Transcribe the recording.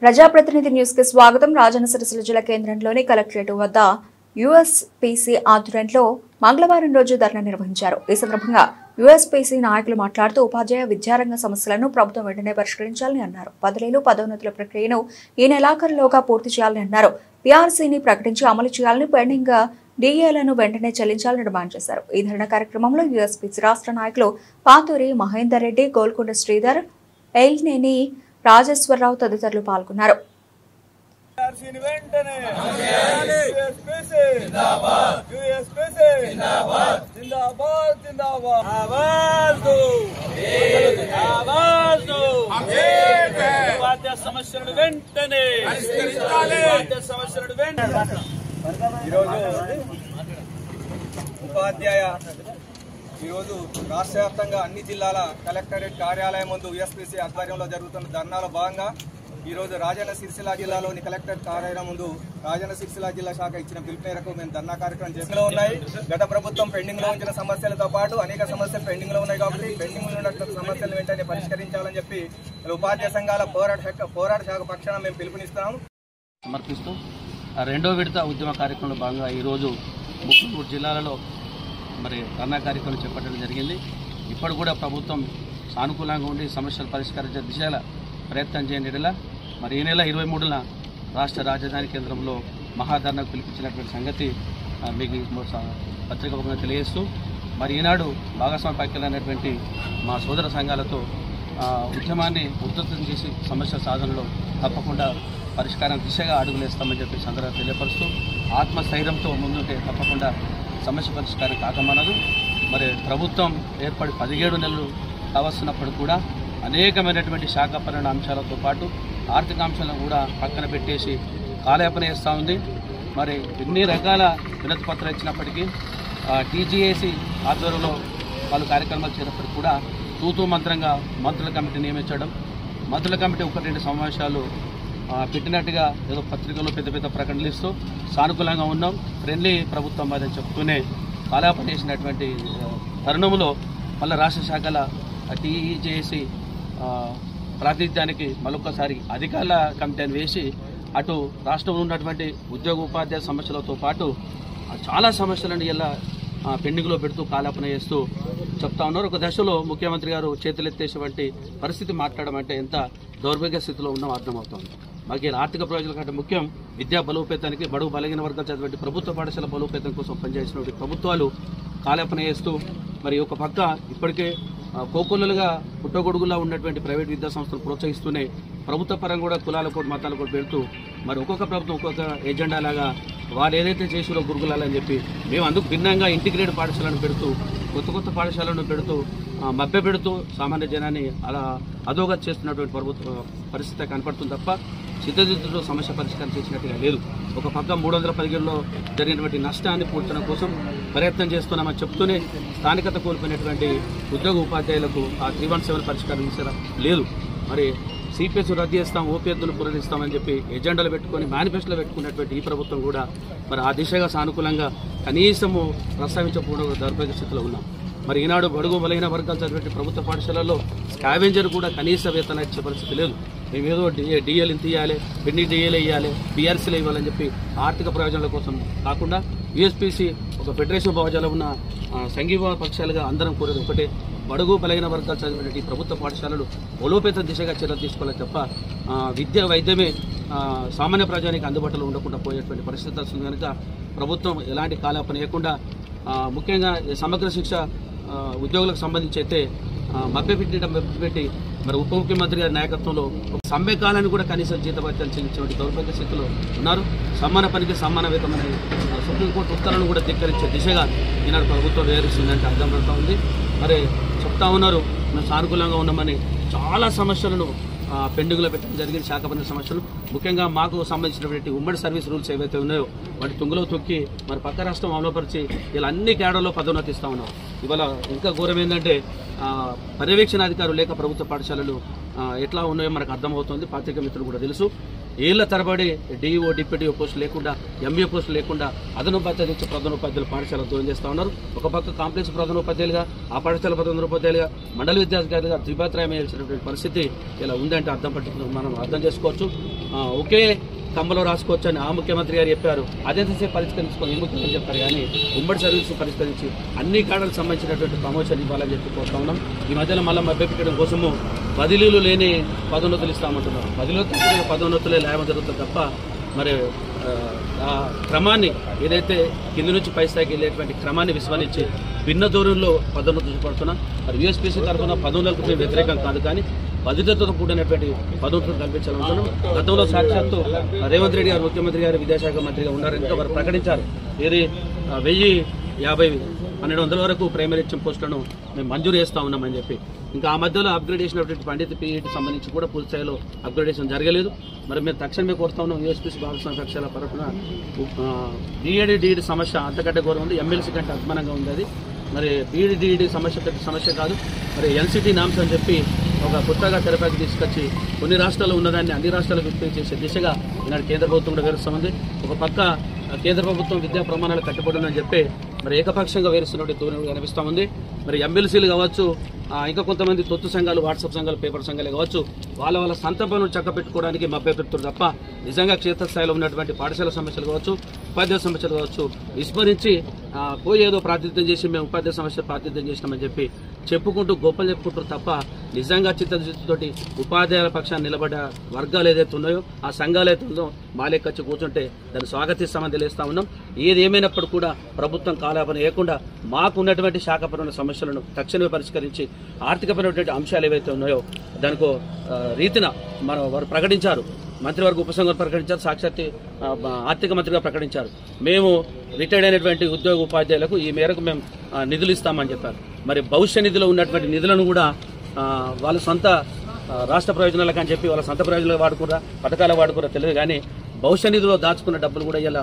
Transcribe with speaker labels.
Speaker 1: ప్రజాప్రతినిధి న్యూస్ కి స్వాగతం. రాజన్న సిరిసిల్ల జిల్లా కేంద్రంలోని కలెక్టరేట్ వద్ద యూఎస్పీసీ ఆధ్వర్యంలో మంగళవారం రోజు ధర్నా నిర్వహించారు. ఈ సందర్భంగా యూఎస్పీసీ నాయకులు మాట్లాడుతూ ఉపాధ్యాయ విద్యారంగ సమస్యలను ప్రభుత్వం వెంటనే పరిష్కరించాలని అన్నారు. బదిలీలు పదోన్నతుల ప్రక్రియను ఈ నెలాఖరులోగా పూర్తి చేయాలని అన్నారు. పీఆర్సీని ప్రకటించి అమలు చేయాలని, పెండింగ్ డీఏలను వెంటనే చెల్లించాలని డిమాండ్ చేశారు. ఈ ధర్నా కార్యక్రమంలో యూఎస్పీసీ రాష్ట్ర నాయకులు పాతూరి మహేందర్ రెడ్డి, గోల్కొండ శ్రీధర్, ఎల్నేని రాజేశ్వరరావు తదితరులు పాల్గొన్నారు.
Speaker 2: ఈరోజు రాష్ట్ర వ్యాప్తంగా అన్ని జిల్లాల కలెక్టరేట్ కార్యాలయం ముందు యూఎస్పీసీ ఆధ్వర్యంలో జరుగుతున్న ధర్నాలో భాగంగా ఈరోజు రాజన్న సిరిసిల్ల జిల్లాలోని కలెక్టరేట్ కార్యాలయం ముందు రాజన్న సిరిసిల్ల జిల్లా శాఖ ఇచ్చిన పిలుపు మేరకు మేము ధర్నా కార్యక్రమం చేస్తూ ఉన్నాయి. గత ప్రభుత్వం పెండింగ్ లో ఉంచిన సమస్యలతో పాటు అనేక సమస్యలు పెండింగ్ లో ఉన్నాయి కాబట్టి పెండింగ్ లో ఉన్న సమస్యలను వెంటనే పరిష్కరించాలని చెప్పి ఉపాధ్యాయ సంఘాల పోరాట శాఖ పక్షాన మేము పిలుపునిస్తున్నాము.
Speaker 3: సమర్పిస్తూ రెండో విడత ఉద్యమ కార్యక్రమంలో భాగంగా ఈరోజు 33 జిల్లాలలో ధర్నా కార్యక్రమం చేపట్టడం జరిగింది. ఇప్పుడు కూడా ప్రభుత్వం సానుకూలంగా ఉండి సమస్యలు పరిష్కరించే దిశగా ప్రయత్నం చేయనిలా ఈ నెల 23న రాష్ట్ర రాజధాని కేంద్రంలో మహాధర్నాకు పిలిపించినటువంటి సంగతి మీకు పత్రికగా తెలియజేస్తూ ఈనాడు భాగస్వామ్య పక్షాలైనటువంటి మా సోదర సంఘాలతో ఉద్యమాన్ని ఉధృతం చేసి సమస్య సాధనలో తప్పకుండా పరిష్కారం దిశగా అడుగులేస్తామని చెప్పి సందర్భంగా తెలియపరుస్తూ ఆత్మస్థైర్యంతో ముందుంటే తప్పకుండా సమస్య పరిష్కారం కాకమనదు. ప్రభుత్వం ఏర్పడి 17 నెలలు కావస్తున్నప్పుడు కూడా అనేకమైనటువంటి శాఖపరమైన అంశాలతో పాటు ఆర్థిక అంశాలను కూడా పక్కన పెట్టేసి కాలయాపన చేస్తూ ఉంది. ఎన్ని రకాల వినతి పత్రాలు ఇచ్చినప్పటికీ టీజీఏసీ ఆధ్వర్యంలో వాళ్ళు కార్యక్రమాలు చేసినప్పటికీ కూడా తూతూ మంత్రంగా మంత్రుల కమిటీ నియమించడం, మంత్రుల కమిటీ 1-2 సమావేశాలు పెట్టినట్టుగా ఏదో పత్రికల్లో పెద్ద పెద్ద ప్రకటనలు ఇస్తూ సానుకూలంగా ఉన్నాం, ఫ్రెండ్లీ ప్రభుత్వం అదని చెప్తూనే కాలయాపన చేసినటువంటి తరుణంలో మళ్ళీ రాష్ట్ర శాఖల టీజేసీ ప్రాతినిధ్యానికి మరొకసారి అధికారుల కమిటీని వేసి అటు రాష్ట్రంలో ఉన్నటువంటి ఉద్యోగ ఉపాధ్యాయ సమస్యలతో పాటు చాలా సమస్యలను ఇలా పెండింగ్లో పెడుతూ కాలయాపన చేస్తూ చెప్తా ఉన్నారు. ఒక దశలో ముఖ్యమంత్రి గారు చేతులెత్తేసేటువంటి పరిస్థితి మాట్లాడడం అంటే ఎంత దౌర్భాగ్య స్థితిలో ఉన్నామో అర్థమవుతోంది. మాకు ఆర్థిక ప్రయోజనాల కంటే ముఖ్యం విద్యా బలోపేతానికి, బడుగు బలహీన వర్గాలు చదివేటువంటి ప్రభుత్వ పాఠశాల బలోపేతం కోసం పనిచేసినటువంటి ప్రభుత్వాలు కాలయాపన చేస్తూ ఒక పక్క ఇప్పటికే కోకొల్లలుగా పుట్టగొడుగులా ఉన్నటువంటి ప్రైవేట్ విద్యా సంస్థలు ప్రోత్సహిస్తూనే ప్రభుత్వ పరంగా కూడా కులాల కోటి మతాల కోటి పెడుతూ ఒక్కొక్క ప్రభుత్వం ఒక్కొక్క ఎజెండా లాగా వారు ఏదైతే చేసిరో గురుకులాలని చెప్పి మేము అందుకు భిన్నంగా ఇంటిగ్రేటెడ్ పాఠశాలను పెడుతూ కొత్త పాఠశాలను పెడుతూ మభ్య పెడుతూ సామాన్య జనాన్ని అలా అధోగతి చేస్తున్నటువంటి ప్రభుత్వ పరిస్థితి కనపడుతుంది తప్ప చిత్తదిద్దులో సమస్య పరిష్కారం చేసినట్టుగా లేదు. ఒక పక్క 317లో జరిగినటువంటి నష్టాన్ని పూడ్చడం కోసం ప్రయత్నం చేస్తున్నామని చెప్తూనే స్థానికత కోల్పోయినటువంటి ఉద్యోగ ఉపాధ్యాయులకు ఆ 317 పరిష్కారం చేసేలా లేదు. సిపిఎస్ రద్దు చేస్తాం, ఓపీఎద్దులు పునరుద్ధరిస్తామని చెప్పి ఎజెండాలు పెట్టుకొని మేనిఫెస్టోలో పెట్టుకున్నటువంటి ఈ ప్రభుత్వం కూడా ఆ దిశగా సానుకూలంగా కనీసము ప్రస్తావించకపోవడం దౌర్భాగ్య స్థితిలో ఉన్నాం. ఈనాడు బడుగు బలహీన వర్గాలు చదివే ప్రభుత్వ పాఠశాలల్లో స్కావెంజర్ కూడా కనీస వేతనం ఇచ్చే పరిస్థితి లేదు. మేమేదో డిఎల్ ఇంత ఇవ్వాలి, పెండింగ్ డిఏలు ఇవ్వాలి, పీఆర్సీలు ఇవ్వాలని చెప్పి ఆర్థిక ప్రయోజనాల కోసం కాకుండా యూఎస్పీసీ ఒక ఫెడరేషన్ భావజాలో ఉన్న సంఘీభావ పక్షాలుగా అందరం కోరేది ఒకటే, బడుగు బలహీన వర్గాలు చదివినటువంటి ప్రభుత్వ పాఠశాలలు బలోపేత దిశగా చర్యలు తీసుకోవాలి తప్ప విద్య వైద్యమే సామాన్య ప్రజానికి అందుబాటులో ఉండకుండా పోయేటువంటి పరిస్థితి వస్తుంది. కనుక ప్రభుత్వం ఎలాంటి కాలయాపన లేకుండా ముఖ్యంగా సమగ్ర శిక్ష ఉద్యోగులకు సంబంధించి అయితే మభ్యపెట్టి ఉప ముఖ్యమంత్రి గారి నాయకత్వంలో సమ్మె కాలాన్ని కూడా కనీసం జీతభత్యాలు చెల్లించేటువంటి దౌర్భాగ్య స్థితిలో ఉన్నారు. సమాన పనికి సమాన వేతనం అనే సుప్రీంకోర్టు ఉత్తర్వులను కూడా ధిక్కరించే దిశగా ఈనాడు ప్రభుత్వం వ్యవహరిస్తుందంటే అర్థం పడుతూ ఉంది. చెప్తా ఉన్నారు మేము సానుకూలంగా ఉన్నామని. చాలా సమస్యలను పెండింగ్లో పెట్టడం జరిగింది. శాఖపరమైన సమస్యలు ముఖ్యంగా మాకు సంబంధించినటువంటి ఉమ్మడి సర్వీస్ రూల్స్ ఏవైతే ఉన్నాయో వాటి తుంగలో తొక్కి పక్క రాష్ట్రం అమలుపరిచి ఇలా అన్ని కేడర్లో పదోన్నతి ఇస్తా ఉన్నాం. ఇవాళ ఇంకా ఘోరం ఏంటంటే పర్యవేక్షణ అధికారులు లేక ప్రభుత్వ పాఠశాలలు ఎట్లా ఉన్నాయో మనకు అర్థమవుతుంది. పాత్రిక మిత్రులు కూడా తెలుసు. ఏళ్ల తరబడి డిఈఓ డిప్యూటీఓ పోస్టులు లేకుండా, ఎంబీఏ పోస్టులు లేకుండా అదనోపాధ్యాయులు ఇచ్చి ప్రధానోపాధ్యాయులు పాఠశాల దూరం చేస్తూ ఉన్నారు. ఒక పక్క కాంప్లెక్స్ ప్రధానోపాధ్యాయులుగా, ఆ పాఠశాల ప్రధానోపాధ్యాయులుగా, మండల విద్యాధికారులుగా ద్విపాత్రయం వేయాల్సినటువంటి పరిస్థితి ఇలా ఉందంటే మనం అర్థం చేసుకోవచ్చు. ఒకే కమ్మలో రాసుకోవచ్చు అని ఆ ముఖ్యమంత్రి గారు చెప్పారు. అదేంతసేపు పరిష్కరించుకొని ఈ ముఖ్యమంత్రి చెప్పారు. కానీ ఉమ్మడి సర్వీస్ పరిష్కరించి అన్ని కాడలకు సంబంధించినటువంటి ప్రమోషన్ ఇవ్వాలని చెప్పి కోరుతా ఉన్నాం. ఈ మధ్యలో మళ్ళీ మభ్యపెట్టడం కోసము బదిలీలు లేని పదోన్నతులు ఇస్తామంటున్నారు. పదోన్నతులే లేవ జరుగుతుంది తప్ప మరి ఆ క్రమాన్ని ఏదైతే కింది నుంచి పై స్థాయికి వెళ్ళేటువంటి క్రమాన్ని విస్మరించి భిన్న దూరంలో పదోన్నతులు చూపడుతున్నాం. మరి యూఎస్పీసీ తరఫున పదోన్నతులకు వ్యతిరేకం కాదు, కానీ భద్రతతో కూడినటువంటి పదోన్నతులు కల్పించాలనుకున్నాం. గతంలో సాక్షాత్తు రేవంత్ రెడ్డి గారు ముఖ్యమంత్రి గారు విద్యాశాఖ మంత్రిగా ఉన్నారని వారు ప్రకటించారు. ఏది 1050-1200 వరకు ప్రైమరీ హెచ్ఎం పోస్టులను మేము మంజూరు చేస్తా ఉన్నామని చెప్పి. ఇంకా ఆ మధ్యలో అప్గ్రేడ్ చేసినటువంటి పండిత్ పీఈటీ సంబంధించి కూడా పూర్తి స్థాయిలో అప్గ్రేడేషన్ జరగలేదు. మరి మేము తక్షణమే కోరుతా ఉన్నాం. యూఎస్పీసీ భాగస్వామ్య పక్షాల తరఫున బీఈడీ డిఈడి సమస్య అంతకంటే ఘోరం ఉంది, ఎమ్మెల్సీ కంటే అభిమానంగా ఉంది. అది మరి బీఈడీ డిఈడి సమస్య కాదు, మరి ఎన్సిటీ నామ్స్ అని చెప్పి ఒక కొత్తగా తెరపైకి తీసుకొచ్చి కొన్ని రాష్ట్రాల్లో ఉన్నదాన్ని అన్ని రాష్ట్రాలకు విస్తృతి చేసే దిశగా ఈనాడు కేంద్ర ప్రభుత్వం కూడా వేరుస్తామంది. ఒక పక్క కేంద్ర ప్రభుత్వం విద్యా ప్రమాణాలు కట్టుబడుతుందని చెప్పి మరి ఏకపక్షంగా వేరుస్తున్నట్టు దూరం కనిపిస్తూ ఉంది. మరి ఎమ్మెల్సీలు కావచ్చు, ఇంకా కొంతమంది తొత్తు సంఘాలు, వాట్సాప్ సంఘాలు, పేపర్ సంఘాలు కావచ్చు, వాళ్ళ సంత పనులు చక్కబెట్టుకోవడానికి మభ్యపెడుతున్నారు తప్ప నిజంగా క్షేత్రస్థాయిలో ఉన్నటువంటి పాఠశాల సమస్యలు కావచ్చు, ఉపాధ్యాయ సమస్యలు కావచ్చు విస్మరించి పోయి ఏదో ప్రాతినిధ్యం చేసి మేము ఉపాధ్యాయ సమస్యలు ప్రాతినిధ్యం చేసినామని చెప్పి చెప్పుకుంటూ గొప్పలు చెప్పుకుంటారు తప్ప నిజంగా చిత్తశుద్ధితోటి ఉపాధ్యాయుల పక్షాన్ని నిలబడ్డ వర్గాలు ఏదైతే ఉన్నాయో, ఆ సంఘాలు అయితే ఉందో మాలేకొచ్చి కూర్చుంటే దాన్ని స్వాగతిస్తామని తెలియస్తా ఉన్నాం. ఏది ఏమైనప్పుడు కూడా ప్రభుత్వం కాలాపన వేయకుండా మాకు ఉన్నటువంటి శాఖపరమైన సమస్యలను తక్షణమే పరిష్కరించి ఆర్థికపరమైనటువంటి అంశాలు ఏవైతే ఉన్నాయో దానికో రీతిన వారు ప్రకటించారు. మంత్రివర్గ ఉపసంఘం ప్రకటించారు, సాక్షాత్ ఆర్థిక మంత్రిగా ప్రకటించారు. మేము రిటైర్డ్ అయినటువంటి ఉద్యోగ ఉపాధ్యాయులకు ఈ మేరకు మేము నిధులు ఇస్తామని చెప్పారు. మరి భవిష్య నిధిలో ఉన్నటువంటి నిధులను కూడా వాళ్ళ సొంత రాష్ట్ర ప్రయోజనాలకు అని చెప్పి వాళ్ళ సొంత ప్రయోజనాలు వాడుకురా, పథకాలు వాడుకురా తెలియదు, కానీ భవిష్య నిధిలో దాచుకున్న డబ్బులు కూడా ఇలా